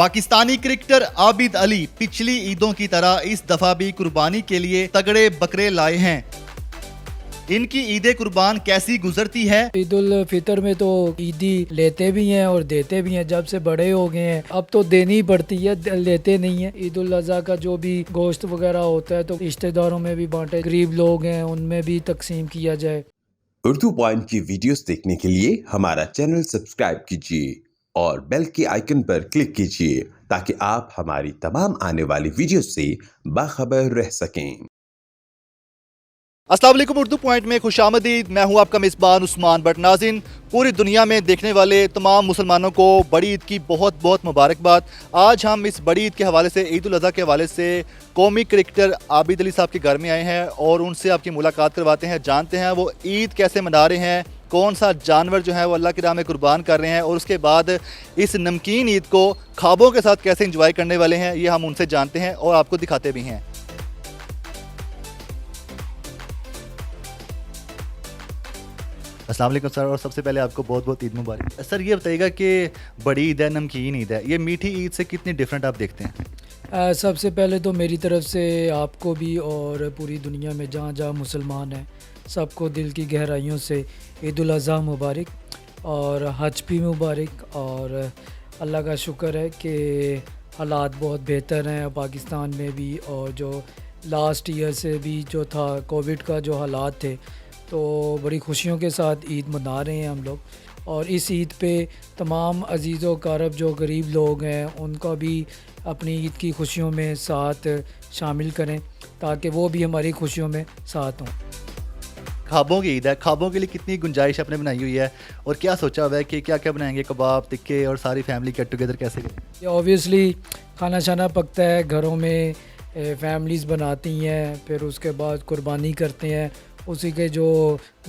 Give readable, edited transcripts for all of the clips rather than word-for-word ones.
Pakistani cricketer Abid Ali पिछली ईदों की तरह इस दफा भी कुर्बानी के लिए तगड़े बकरे लाए हैं। इनकी ईद कुर्बान कैसी गुजरती है? ईद उल फितर में तो ईदी लेते भी हैं और देते भी हैं। जब से बड़े हो गए हैं अब तो देनी ही पड़ती है, लेते नहीं है। ईद उल अज़हा का जो भी गोश्त वगैरह होता है तो रिश्तेदारों में भी बांटे, गरीब लोग हैं उनमें भी तकसीम किया जाए। उर्दू पॉइंट की वीडियोस देखने के लिए हमारा चैनल सब्सक्राइब कीजिए और बेल के आइकन पर क्लिक कीजिए ताकि आप हमारी तमाम आने वाली वीडियोस से बाखबर रह सकें। अस्सलाम वालेकुम, उर्दू पॉइंट में खुशामदीद। मैं हूं आपका मेज़बान उस्मान बट। नाज़रीन, पूरी दुनिया में देखने वाले तमाम मुसलमानों को बड़ी ईद की बहुत बहुत मुबारकबाद। आज हम इस बड़ी ईद के हवाले से, ईद उल अज़हा के हवाले से कौमी क्रिकेटर आबिद अली साहब के घर में आए हैं और उनसे आपकी मुलाकात करवाते हैं, जानते हैं वो ईद कैसे मना रहे हैं, कौन सा जानवर जो है वो अल्लाह की राह में कुर्बान कर रहे हैं और उसके बाद इस नमकीन ईद को ख्वाबों के साथ कैसे इंजॉय करने वाले हैं, ये हम उनसे जानते हैं और आपको दिखाते भी हैं। अस्सलाम वालेकुम सर, और सबसे पहले आपको बहुत बहुत ईद मुबारक। सर ये बताइएगा कि बड़ी ईद है, नमकीन ईद है, ये मीठी ईद से कितनी डिफरेंट आप देखते हैं? सबसे पहले तो मेरी तरफ से आपको भी और पूरी दुनिया में जहाँ जहाँ मुसलमान हैं सबको दिल की गहराइयों से ईद उल अज़हा मुबारक और हज भी मुबारक। और अल्लाह का शुक्र है कि हालात बहुत बेहतर हैं पाकिस्तान में भी, और जो लास्ट ईयर से भी जो था कोविड का जो हालात थे तो बड़ी खुशियों के साथ ईद मना रहे हैं हम लोग। और इस ईद पे तमाम अजीज़ व कारब जो गरीब लोग हैं उनका भी अपनी ईद की खुशियों में साथ शामिल करें ताकि वो भी हमारी खुशियों में साथ हों। ख्वाबों की ईद है, ख्वाबों के लिए कितनी गुंजाइश आपने बनाई हुई है और क्या सोचा हुआ है कि क्या क्या बनाएंगे? कबाब, टिक्के और सारी फैमिली गेट टुगेदर कैसे करें? ऑब्वियसली खाना शाना पकता है घरों में, फैमिलीज़ बनाती हैं, फिर उसके बाद कुर्बानी करते हैं। उसी के जो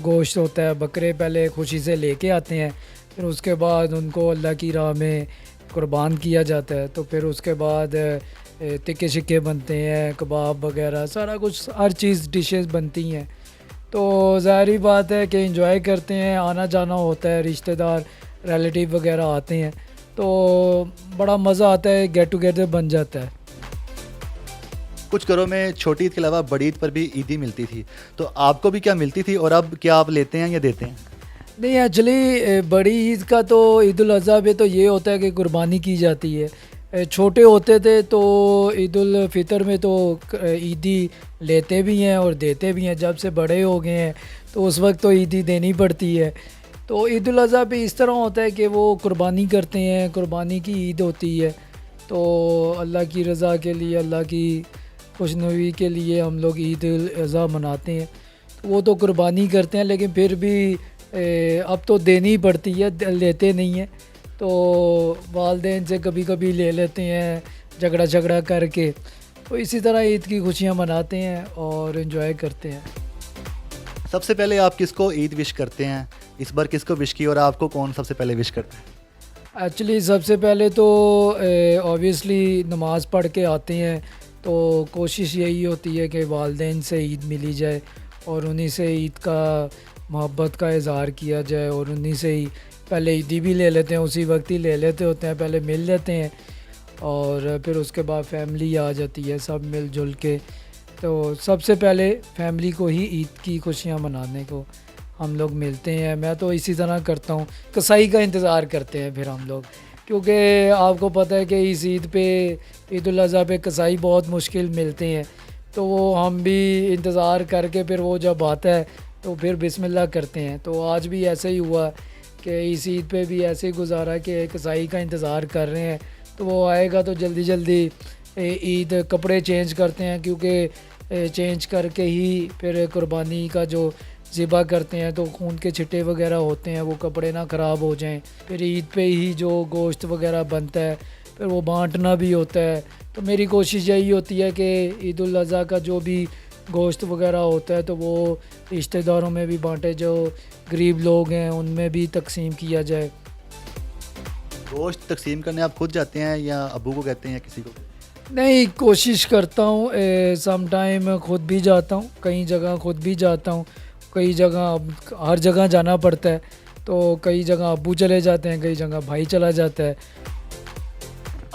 गोश्त होता है बकरे पहले खुशी से लेके आते हैं, फिर उसके बाद उनको अल्लाह की राह में कुर्बान किया जाता है। तो फिर उसके बाद टिक्के शिक्के बनते हैं, कबाब वगैरह सारा कुछ, हर चीज़ डिशेस बनती हैं। तो ज़ाहिर बात है कि एंजॉय करते हैं, आना जाना होता है, रिश्तेदार रिलेटिव वगैरह आते हैं तो बड़ा मज़ा आता है, गेट टुगेदर बन जाता है। कुछ घरों में छोटी ईद के अलावा बड़ी ईद पर भी ईदी मिलती थी, तो आपको भी क्या मिलती थी और अब क्या आप लेते हैं या देते हैं? नहीं, एक्चुअली बड़ी ईद का तो ईद उल अज़हा पे तो ये होता है कि कुर्बानी की जाती है। छोटे होते थे तो ईद उल फितर में तो ईदी लेते भी हैं और देते भी हैं। जब से बड़े हो गए हैं तो उस वक्त तो ईदी देनी पड़ती है। तो ईद उल अज़हा पे इस तरह होता है कि वो कुर्बानी करते हैं, कुर्बानी की ईद होती है। तो अल्लाह की रज़ा के लिए, अल्लाह की खुशनुवी के लिए हम लोग ईद उल अज़हा मनाते हैं। तो वो तो कुर्बानी करते हैं लेकिन फिर भी अब तो देनी ही पड़ती है, लेते नहीं हैं। तो वालदेन से कभी कभी ले लेते हैं झगड़ा करके। तो इसी तरह ईद की खुशियाँ मनाते हैं और इन्जॉय करते हैं। सबसे पहले आप किसको ईद विश करते हैं? इस बार किसको विश की और आपको कौन सबसे पहले विश करता है? एक्चुअली सबसे पहले तो ऑब्वियसली नमाज़ पढ़ के आते हैं तो कोशिश यही होती है कि वालदेन से ईद मिली जाए और उन्हीं से ईद का मोहब्बत का इज़हार किया जाए और उन्हीं से ही पहले ईदी भी ले लेते हैं, उसी वक्त ही ले लेते होते हैं, पहले मिल लेते हैं और फिर उसके बाद फैमिली आ जाती है सब मिलजुल के। तो सबसे पहले फैमिली को ही ईद की खुशियाँ मनाने को हम लोग मिलते हैं। मैं तो इसी तरह करता हूँ, कसाई का इंतज़ार करते हैं फिर हम लोग, क्योंकि आपको पता है कि इस ईद पे, ईद उल अज़हा पे कसाई बहुत मुश्किल मिलते हैं। तो वो हम भी इंतज़ार करके फिर वो जब आता है तो फिर बिस्मिल्लाह करते हैं। तो आज भी ऐसे ही हुआ कि इस ईद पे भी ऐसे ही गुजारा कि कसाई का इंतज़ार कर रहे हैं। तो वो आएगा तो जल्दी जल्दी ईद कपड़े चेंज करते हैं, क्योंकि चेंज करके ही फिर कुर्बानी का जो ज़िबा करते हैं तो खून के छिट्टे वगैरह होते हैं, वो कपड़े ना ख़राब हो जाएं। फिर ईद पे ही जो गोश्त वगैरह बनता है फिर वो बांटना भी होता है। तो मेरी कोशिश यही होती है कि ईद उल अज़हा का जो भी गोश्त वगैरह होता है तो वो रिश्तेदारों में भी बांटे, जो गरीब लोग हैं उनमें भी तकसीम किया जाए। गोश्त तकसीम करने आप खुद जाते हैं या अबू को कहते हैं या किसी को? नहीं, कोशिश करता हूँ, सम टाइम खुद भी जाता हूँ, कई जगह खुद भी जाता हूँ, कई जगह हर जगह जाना पड़ता है। तो कई जगह अब्बू चले जाते हैं, कई जगह भाई चला जाता है।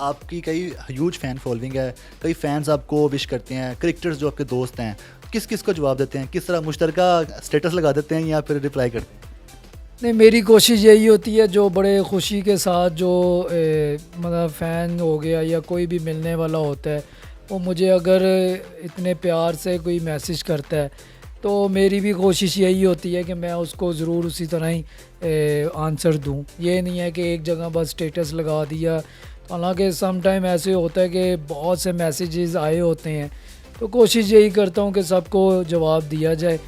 आपकी कई ह्यूज फ़ैन फॉलोइंग है, कई फैंस आपको विश करते हैं, क्रिकेटर्स जो आपके दोस्त हैं, किस किस को जवाब देते हैं? किस तरह मुश्तरका स्टेटस लगा देते हैं या फिर रिप्लाई करते हैं? नहीं, मेरी कोशिश यही होती है जो बड़े खुशी के साथ जो मतलब फ़ैन हो गया या कोई भी मिलने वाला होता है, वो मुझे अगर इतने प्यार से कोई मैसेज करता है तो मेरी भी कोशिश यही होती है कि मैं उसको ज़रूर उसी तरह ही आंसर दूं। ये नहीं है कि एक जगह बस स्टेटस लगा दिया। हालांकि सम टाइम ऐसे होता है कि बहुत से मैसेजेस आए होते हैं, तो कोशिश यही करता हूं कि सबको जवाब दिया जाए।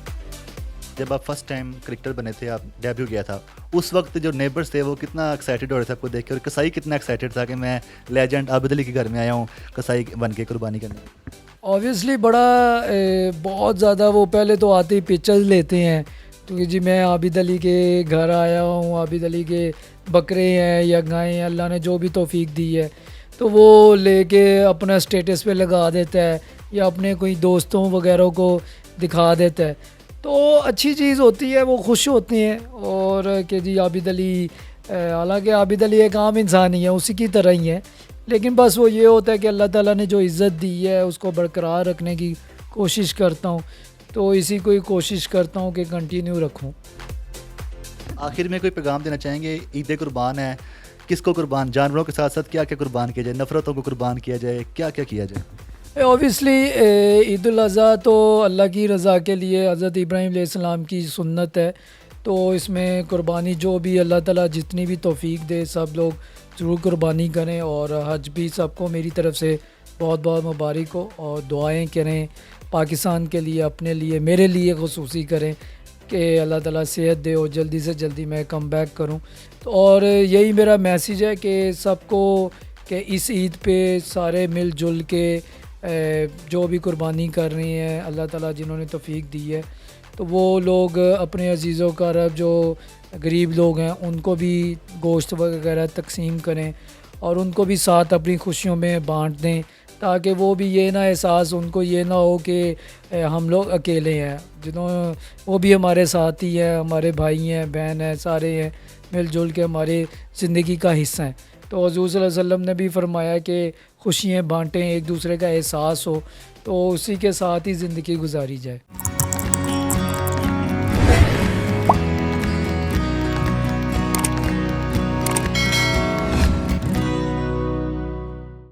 जब आप फर्स्ट टाइम क्रिकेटर बने थे, आप डेब्यू किया था, उस वक्त जो नेबर्स थे वो कितना एक्साइटेड हो रहे थे आपको देख के, और कसाई कितना एक्साइटेड था कि मैं लेजेंड आबिद अली के घर में आया हूँ कसाई बन के कुर्बानी करने? ऑब्वियसली बड़ा बहुत ज़्यादा वो पहले तो आते ही पिक्चर्स लेते हैं, क्योंकि जी मैं आबिद अली के घर आया हूँ, आबिद अली के बकरे हैं या गायें हैं, अल्लाह ने जो भी तौफीक दी है तो वो लेके अपना स्टेटस पे लगा देता है या अपने कोई दोस्तों वगैरह को दिखा देता है। तो अच्छी चीज़ होती है, वो खुश होते हैं। और कि जी आबिद अली, हालांकि आबिद अली एक आम इंसान ही है, उसी की तरह ही है, लेकिन बस वो ये होता है कि अल्लाह ताला ने जो इज़्ज़त दी है उसको बरकरार रखने की कोशिश करता हूँ, तो इसी को ही कोशिश करता हूँ कि कंटिन्यू रखूँ। आखिर में कोई पैगाम देना चाहेंगे? ईद कुर्बान है, किसको कुर्बान, जानवरों के साथ साथ क्या क्या कुर्बान किया जाए, नफ़रतों को कुर्बान किया जाए, क्या क्या किया जाए? ऑब्वियसली ईद उल अज़हा तो अल्लाह की रज़ा के लिए हज़रत इब्राहीम अलैहिस्सलाम की सुन्नत है, तो इसमें कुर्बानी जो भी अल्लाह ताला जितनी भी तौफीक दे सब लोग ज़रूर कुर्बानी करें। और हज भी सबको मेरी तरफ से बहुत बहुत मुबारक हो, और दुआएं करें पाकिस्तान के लिए, अपने लिए, मेरे लिए खुसूसी करें कि अल्लाह ताला सेहत दे और जल्दी से जल्दी मैं कम बैक करूँ। तो और यही मेरा मैसेज है कि सबको कि इस ईद पे सारे मिलजुल के जो भी कुर्बानी कर रही हैं, अल्लाह ताला जिन्होंने तौफीक दी है, तो वो लोग अपने अजीज़ों का रब जो गरीब लोग हैं उनको भी गोश्त वगैरह तकसीम करें और उनको भी साथ अपनी खुशियों में बांट दें, ताकि वो भी ये ना एहसास उनको ये ना हो कि हम लोग अकेले हैं, जिन्होंने वो भी हमारे साथ ही हैं, हमारे भाई हैं, बहन हैं, सारे हैं, मिलजुल के हमारे ज़िंदगी का हिस्सा हैं। तो हुज़ूर सल्लल्लाहु अलैहि वसल्लम ने भी फरमाया कि खुशियाँ बांटें, एक दूसरे का एहसास हो, तो उसी के साथ ही ज़िंदगी गुजारी जाए।